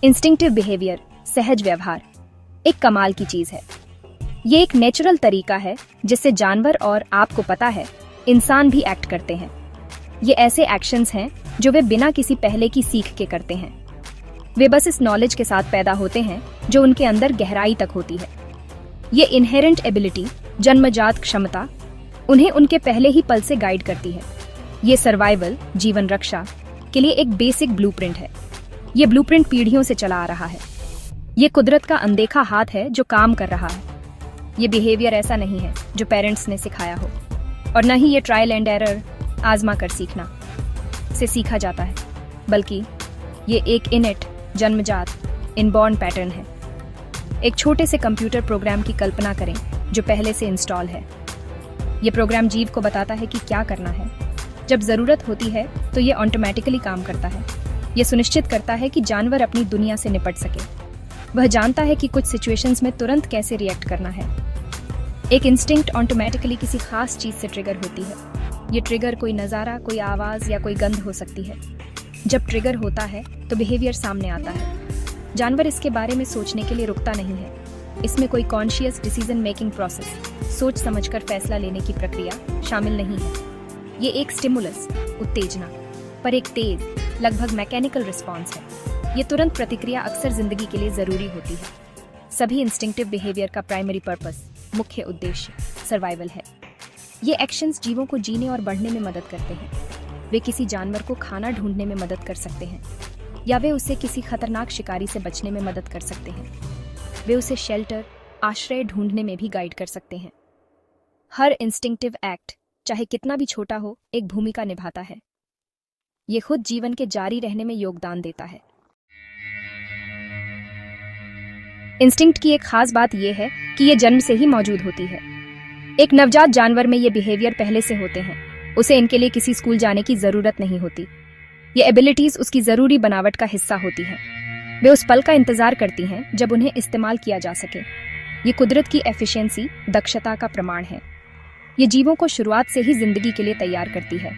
Instinctive behaviour, सहज व्यवहार, एक कमाल की चीज है। ये एक नेचुरल तरीका है जिससे जानवर और आपको पता है इंसान भी एक्ट करते हैं। ये ऐसे एक्शंस हैं जो वे बिना किसी पहले की सीख के करते हैं। वे बस इस नॉलेज के साथ पैदा होते हैं जो उनके अंदर गहराई तक होती है। ये इनहेरेंट एबिलिटी, जन्मजात क्षमता, उन्हें उनके पहले ही पल से गाइड करती है। ये सर्वाइवल, जीवन रक्षा के लिए एक बेसिक ब्लूप्रिंट है। ये ब्लूप्रिंट पीढ़ियों से चला आ रहा है। ये कुदरत का अनदेखा हाथ है जो काम कर रहा है। ये बिहेवियर ऐसा नहीं है जो पेरेंट्स ने सिखाया हो, और न ही ये ट्रायल एंड एरर, आजमा कर सीखना से सीखा जाता है, बल्कि ये एक इनेट, जन्मजात, इनबॉर्न पैटर्न है। एक छोटे से कंप्यूटर प्रोग्राम की कल्पना करें जो पहले से इंस्टॉल है। ये प्रोग्राम जीव को बताता है कि क्या करना है। जब जरूरत होती है तो ये ऑटोमेटिकली काम करता है। ये सुनिश्चित करता है कि जानवर अपनी दुनिया से निपट सके। वह जानता है कि कुछ सिचुएशंस में तुरंत कैसे रिएक्ट करना है। एक इंस्टिंक्ट ऑटोमेटिकली किसी खास चीज से ट्रिगर होती है। ये ट्रिगर कोई नज़ारा, कोई आवाज या कोई गंध हो सकती है। जब ट्रिगर होता है तो बिहेवियर सामने आता है। जानवर इसके बारे में सोचने के लिए रुकता नहीं है। इसमें कोई कॉन्शियस डिसीजन मेकिंग प्रोसेस, सोच समझकर फैसला लेने की प्रक्रिया शामिल नहीं है। ये एक स्टिमुलस, उत्तेजना, पर एक तेज, लगभग मैकेनिकल रिस्पॉन्स है। ये तुरंत प्रतिक्रिया अक्सर जिंदगी के लिए जरूरी होती है। सभी इंस्टिंक्टिव बिहेवियर का प्राइमरी पर्पस, मुख्य उद्देश्य, सर्वाइवल है। ये एक्शंस जीवों को जीने और बढ़ने में मदद करते हैं। वे किसी जानवर को खाना ढूंढने में मदद कर सकते हैं, या वे उसे किसी खतरनाक शिकारी से बचने में मदद कर सकते हैं। वे उसे शेल्टर, आश्रय ढूंढने में भी गाइड कर सकते हैं। हर इंस्टिंक्टिव एक्ट, चाहे कितना भी छोटा हो, एक भूमिका निभाता है। ये खुद जीवन के जारी रहने में योगदान देता है। इंस्टिंक्ट की एक खास बात यह है कि यह जन्म से ही मौजूद होती है। एक नवजात जानवर में ये बिहेवियर पहले से होते हैं। उसे इनके लिए किसी स्कूल जाने की जरूरत नहीं होती। ये एबिलिटीज उसकी जरूरी बनावट का हिस्सा होती हैं। वे उस पल का इंतजार करती हैं जब उन्हें इस्तेमाल किया जा सके। ये कुदरत की एफिशिएंसी, दक्षता का प्रमाण है। ये जीवों को शुरुआत से ही जिंदगी के लिए तैयार करती है।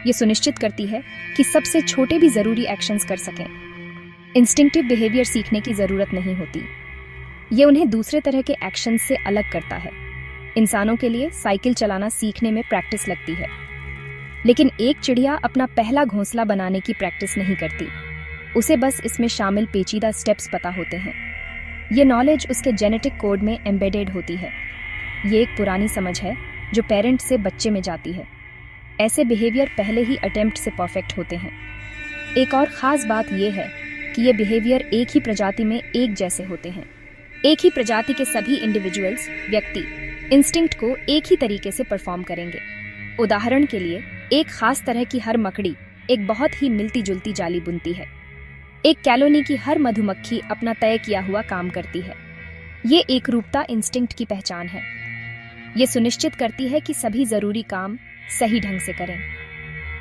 ये सुनिश्चित करती है कि सबसे छोटे भी जरूरी एक्शंस कर सकें। इंस्टिंक्टिव बिहेवियर सीखने की जरूरत नहीं होती। ये उन्हें दूसरे तरह के एक्शन से अलग करता है। इंसानों के लिए साइकिल चलाना सीखने में प्रैक्टिस लगती है, लेकिन एक चिड़िया अपना पहला घोंसला बनाने की प्रैक्टिस नहीं करती। उसे बस इसमें शामिल पेचीदा स्टेप्स पता होते हैं। ये नॉलेज उसके जेनेटिक कोड में एम्बेडेड होती है। ये एक पुरानी समझ है जो पेरेंट से बच्चे में जाती है। ऐसे बिहेवियर पहले ही अटेम्प्ट से परफेक्ट होते हैं। एक और खास बात यह है कि ये बिहेवियर एक ही प्रजाति में एक जैसे होते हैं। एक ही प्रजाति के सभी इंडिविजुअल्स, व्यक्ति, इंस्टिंक्ट को एक ही तरीके से परफॉर्म करेंगे। उदाहरण के लिए, एक खास तरह की हर मकड़ी एक बहुत ही मिलती जुलती जाली बुनती है। एक कॉलोनी की हर मधुमक्खी अपना तय किया हुआ काम करती है। ये एकरूपता इंस्टिंक्ट की पहचान है। ये सुनिश्चित करती है कि सभी जरूरी काम सही ढंग से करें।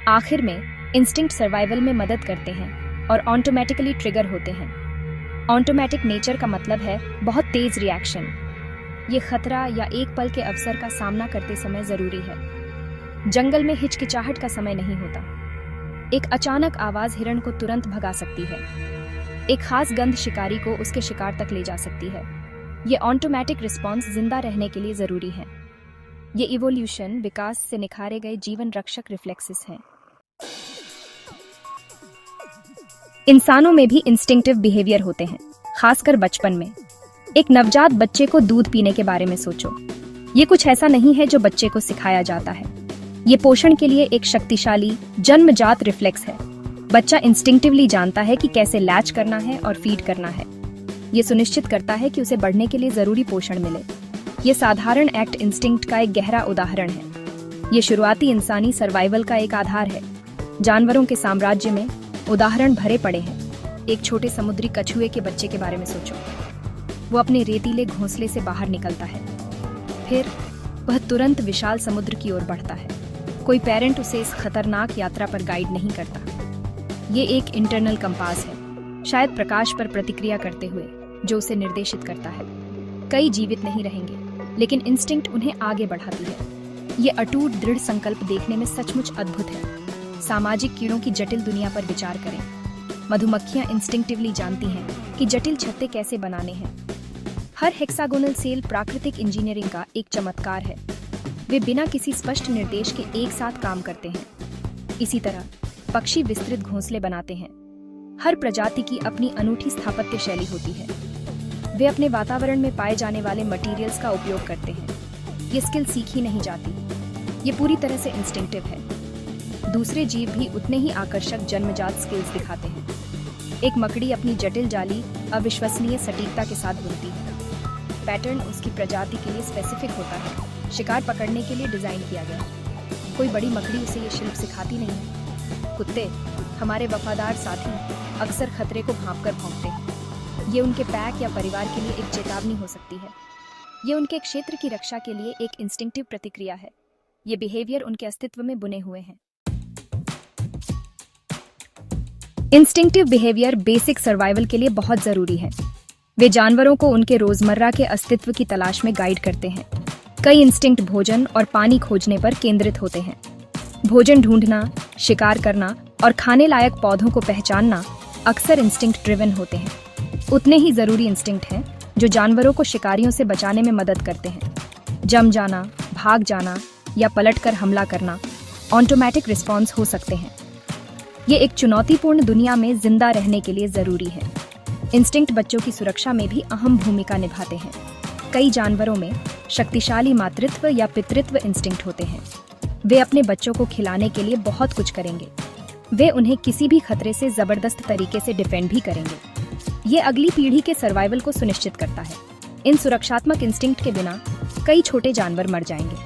आखिर में, इंस्टिंक्ट सर्वाइवल में मदद करते हैं और ऑटोमेटिकली ट्रिगर होते हैं। ऑटोमेटिक नेचर का मतलब है बहुत तेज रिएक्शन। ये खतरा या एक पल के अवसर का सामना करते समय जरूरी है। जंगल में हिचकिचाहट का समय नहीं होता। एक अचानक आवाज हिरण को तुरंत भगा सकती है। एक खास गंध शिकारी को उसके शिकार तक ले जा सकती है। ये ऑटोमेटिक रिस्पॉन्स जिंदा रहने के लिए जरूरी है। ये इवोल्यूशन, विकास से निखारे गए जीवन रक्षक रिफ्लेक्सेस हैं। इंसानों में भी इंस्टिंक्टिव बिहेवियर होते हैं, खासकर बचपन में। एक नवजात बच्चे को दूध पीने के बारे में सोचो। ये कुछ ऐसा नहीं है जो बच्चे को सिखाया जाता है। ये पोषण के लिए एक शक्तिशाली, जन्मजात रिफ्लेक्स है। बच्चा इंस्टिंक्टिवली जानता है कि कैसे लैच करना है और फीड करना है। ये सुनिश्चित करता है कि उसे बढ़ने के लिए जरूरी पोषण मिले। ये साधारण एक्ट इंस्टिंक्ट का एक गहरा उदाहरण है। ये शुरुआती इंसानी सर्वाइवल का एक आधार है। जानवरों के साम्राज्य में उदाहरण भरे पड़े हैं। एक छोटे समुद्री कछुए के बच्चे के बारे में सोचो। वो अपने रेतीले घोंसले से बाहर निकलता है, फिर वह तुरंत विशाल समुद्र की ओर बढ़ता है। कोई पेरेंट उसे इस खतरनाक यात्रा पर गाइड नहीं करता। ये एक इंटरनल कंपास है, शायद प्रकाश पर प्रतिक्रिया करते हुए, जो उसे निर्देशित करता है। कई जीवित नहीं रहेंगे, लेकिन इंस्टिंक्ट उन्हें आगे बढ़ाती है। ये अटूट दृढ़ संकल्प देखने में सचमुच अद्भुत है। सामाजिक कीड़ों की जटिल दुनिया पर विचार करें। मधुमक्खियां इंस्टिंक्टिवली जानती हैं कि जटिल छत्ते कैसे बनाने हैं। हर हेक्सागोनल सेल प्राकृतिक इंजीनियरिंग का एक चमत्कार है। वे बिना किसी स्पष्ट निर्देश के एक साथ काम करते हैं। इसी तरह पक्षी विस्तृत घोंसले बनाते हैं। हर प्रजाति की अपनी अनूठी स्थापत्य शैली होती है। वे अपने वातावरण में पाए जाने वाले मटेरियल्स का उपयोग करते हैं। ये स्किल सीखी नहीं जाती, ये पूरी तरह से इंस्टिंक्टिव है। दूसरे जीव भी उतने ही आकर्षक जन्मजात स्किल्स दिखाते हैं। एक मकड़ी अपनी जटिल जाली अविश्वसनीय सटीकता के साथ बुनती है। पैटर्न उसकी प्रजाति के लिए स्पेसिफिक होता है, शिकार पकड़ने के लिए डिजाइन किया गया। कोई बड़ी मकड़ी उसे ये शिल्प सिखाती नहीं है। कुत्ते, हमारे वफादार साथी, अक्सर खतरे को भांपकर भौंकते हैं। ये उनके पैक या परिवार के लिए एक चेतावनी हो सकती है। ये उनके क्षेत्र की रक्षा के लिए एक इंस्टिंक्टिव प्रतिक्रिया है। ये बिहेवियर उनके अस्तित्व में बुने हुए हैं। इंस्टिंक्टिव बिहेवियर बेसिक सर्वाइवल के लिए बहुत जरूरी है। वे जानवरों को उनके रोजमर्रा के अस्तित्व की तलाश में गाइड करते हैं। कई इंस्टिंक्ट भोजन और पानी खोजने पर केंद्रित होते हैं। भोजन ढूंढना, शिकार करना और खाने लायक पौधों को पहचानना अक्सर इंस्टिंक्ट ड्रिवन होते हैं। उतने ही जरूरी इंस्टिंक्ट हैं जो जानवरों को शिकारियों से बचाने में मदद करते हैं। जम जाना, भाग जाना या पलटकर हमला करना ऑटोमेटिक रिस्पॉन्स हो सकते हैं। ये एक चुनौतीपूर्ण दुनिया में जिंदा रहने के लिए जरूरी है। इंस्टिंक्ट बच्चों की सुरक्षा में भी अहम भूमिका निभाते हैं। कई जानवरों में शक्तिशाली मातृत्व या पितृत्व इंस्टिंक्ट होते हैं। वे अपने बच्चों को खिलाने के लिए बहुत कुछ करेंगे। वे उन्हें किसी भी खतरे से जबरदस्त तरीके से डिफेंड भी करेंगे। ये अगली पीढ़ी के सर्वाइवल को सुनिश्चित करता है। इन सुरक्षात्मक इंस्टिंक्ट के बिना कई छोटे जानवर मर जाएंगे।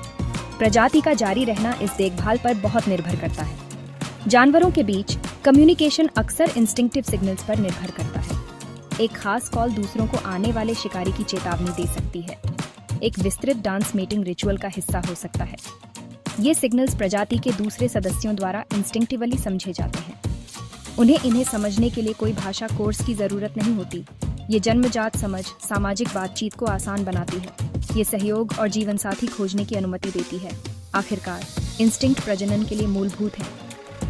प्रजाति का जारी रहना इस देखभाल पर बहुत निर्भर करता है। जानवरों के बीच कम्युनिकेशन अक्सर इंस्टिंक्टिव सिग्नल्स पर निर्भर करता है। एक खास कॉल दूसरों को आने वाले शिकारी की चेतावनी दे सकती है। एक विस्तृत डांस मेटिंग रिचुअल का हिस्सा हो सकता है। ये सिग्नल्स प्रजाति के दूसरे सदस्यों द्वारा इंस्टिंक्टिवली समझे जाते हैं। इन्हें समझने के लिए कोई भाषा कोर्स की जरूरत नहीं होती। ये जन्मजात समझ सामाजिक बातचीत को आसान बनाती है। ये सहयोग और जीवन साथी खोजने की अनुमति देती है। आखिरकार इंस्टिंक्ट प्रजनन के लिए मूलभूत है।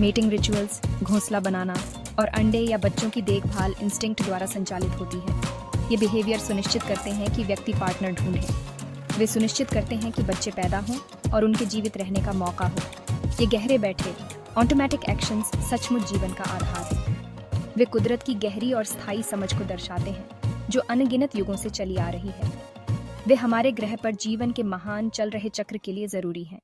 मेटिंग रिचुअल्स, घोंसला बनाना और अंडे या बच्चों की देखभाल इंस्टिंक्ट द्वारा संचालित होती है। ये बिहेवियर सुनिश्चित करते हैं कि व्यक्ति पार्टनर ढूंढे। वे सुनिश्चित करते हैं कि बच्चे पैदा हों और उनके जीवित रहने का मौका हो। ये गहरे बैठे ऑटोमेटिक एक्शंस सचमुच जीवन का आधार है। वे कुदरत की गहरी और स्थायी समझ को दर्शाते हैं जो अनगिनत युगों से चली आ रही है। वे हमारे ग्रह पर जीवन के महान चल रहे चक्र के लिए जरूरी हैं।